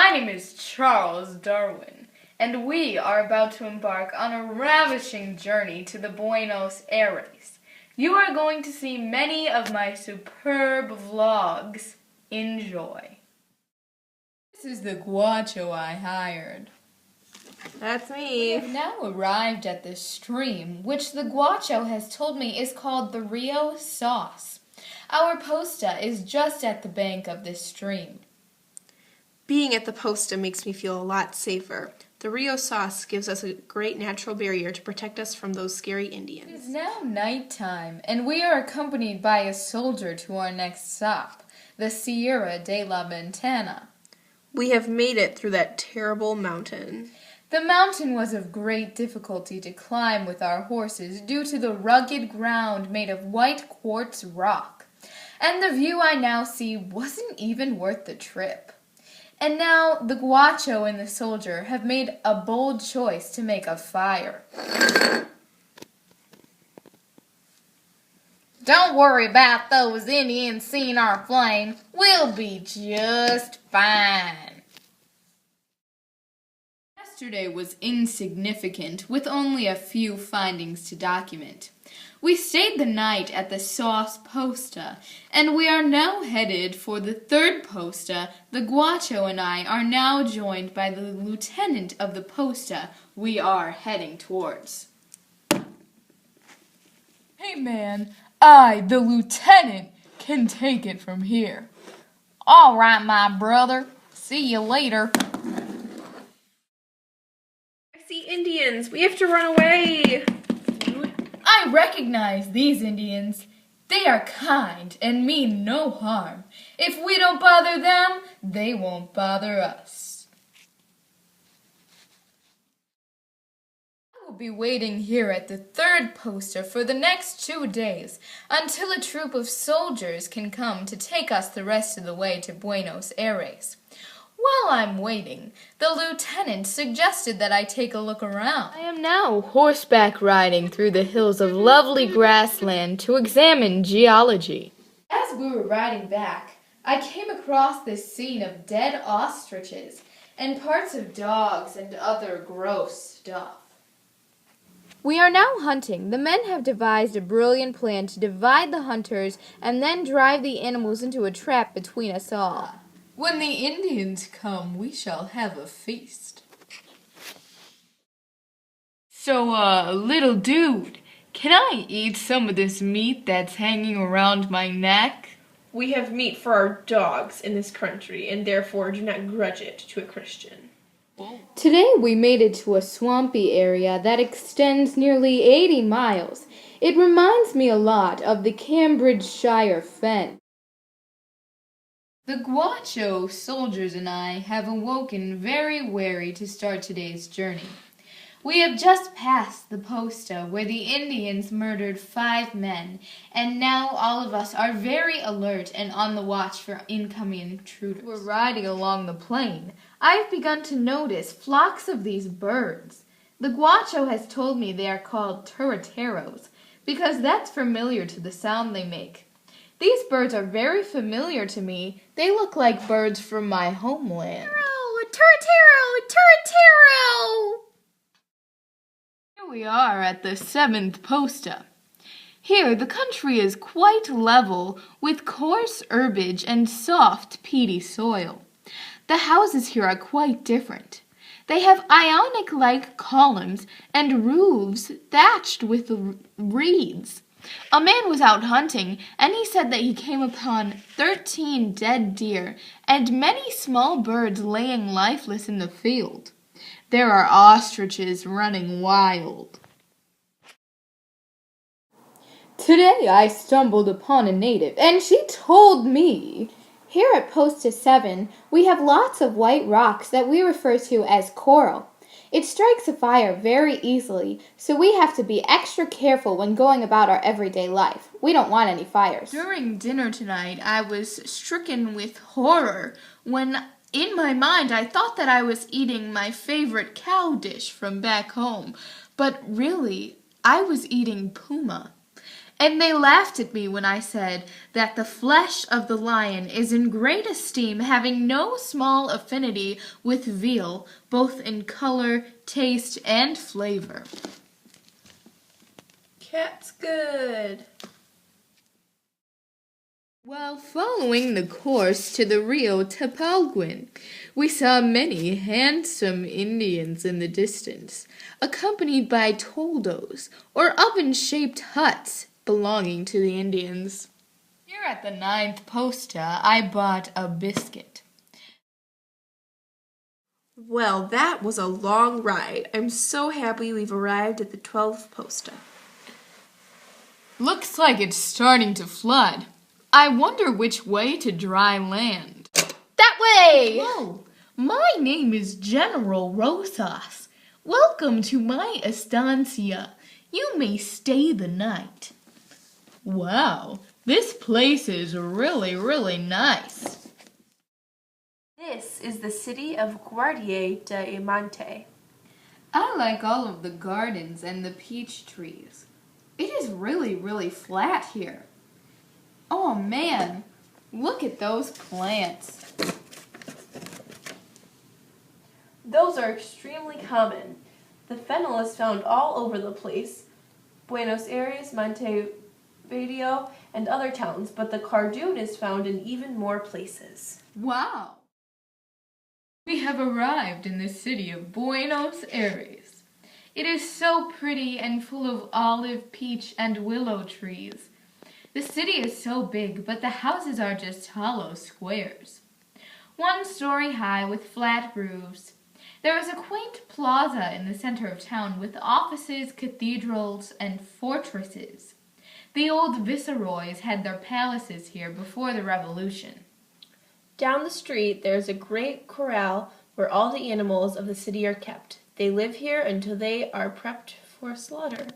My name is Charles Darwin, and we are about to embark on a ravishing journey to the Buenos Aires. You are going to see many of my superb vlogs. Enjoy. This is the guacho I hired. That's me. We have now arrived at the stream, which the guacho has told me is called the Rio Sauce. Our posta is just at the bank of this stream. Being at the posta makes me feel a lot safer. The Rio Sauce gives us a great natural barrier to protect us from those scary It Indians. is now nighttime, and we are accompanied by a soldier to our next stop, the Sierra de la Ventana. We have made it through that terrible mountain. The mountain was of great difficulty to climb with our horses due to the rugged ground made of white quartz rock, and the view I now see wasn't even worth the trip. And now the guacho and the soldier have made a bold choice to make a fire. Don't worry about those Indians seeing our flame. We'll be just fine. Yesterday was insignificant, with only a few findings to document. We stayed the night at the Sauce Posta, and we are now headed for the third posta. The guacho and I are now joined by the lieutenant of the posta we are heading towards. Hey man, I, the lieutenant, can take it from here. All right, my brother. See you later. I see Indians. We have to run away. I recognize these Indians. They are kind and mean no harm. If we don't bother them, they won't bother us. I will be waiting here at the third posta for the next 2 days until a troop of soldiers can come to take us the rest of the way to Buenos Aires. While I'm waiting, the lieutenant suggested that I take a look around. I am now horseback riding through the hills of lovely grassland to examine geology. As we were riding back, I came across this scene of dead ostriches and parts of dogs and other gross stuff. We are now hunting. The men have devised a brilliant plan to divide the hunters and then drive the animals into a trap between us all. When the Indians come, we shall have a feast. So, little dude, can I eat some of this meat that's hanging around my neck? We have meat for our dogs in this country, and therefore do not grudge it to a Christian. Today we made it to a swampy area that extends nearly 80 miles. It reminds me a lot of the Cambridgeshire Fen. The guacho soldiers and I have awoken very wary to start today's journey. We have just passed the posta where the Indians murdered 5 men, and now all of us are very alert and on the watch for incoming intruders. We're riding along the plain. I've begun to notice flocks of these birds. The guacho has told me they are called turreteros because that's familiar to the sound they make. These birds are very familiar to me. They look like birds from my homeland. Turretero! Here we are at the 7th posta. Here the country is quite level with coarse herbage and soft, peaty soil. The houses here are quite different. They have Ionic-like columns and roofs thatched with reeds. A man was out hunting, and he said that he came upon 13 dead deer and many small birds laying lifeless in the field. There are ostriches running wild. Today I stumbled upon a native, and she told me, here at Posta 7, we have lots of white rocks that we refer to as coral. It strikes a fire very easily, so we have to be extra careful when going about our everyday life. We don't want any fires. During dinner tonight, I was stricken with horror when, in my mind, I thought that I was eating my favorite cow dish from back home. But really, I was eating puma. And they laughed at me when I said that the flesh of the lion is in great esteem, having no small affinity with veal, both in color, taste, and flavor. Cat's good. While following the course to the Rio Tapalquin, we saw many handsome Indians in the distance, accompanied by toldos, or oven-shaped huts belonging to the Indians. Here at the 9th posta, I bought a biscuit. Well, that was a long ride. I'm so happy we've arrived at the 12th posta. Looks like it's starting to flood. I wonder which way to dry land. That way! Whoa! My name is General Rosas. Welcome to my estancia. You may stay the night. Wow, this place is really nice. This is the city of Guardia de Imante. I like all of the gardens and the peach trees. It is really flat here. Oh man, look at those plants. Those are extremely common. The fennel is found all over the place, Buenos Aires, Montevideo, and other towns, but the cardoon is found in even more places. Wow! We have arrived in the city of Buenos Aires. It is so pretty and full of olive, peach, and willow trees. The city is so big, but the houses are just hollow squares. 1 story high with flat roofs. There is a quaint plaza in the center of town with offices, cathedrals, and fortresses. The old viceroys had their palaces here before the revolution. Down the street there is a great corral where all the animals of the city are kept. They live here until they are prepped for slaughter.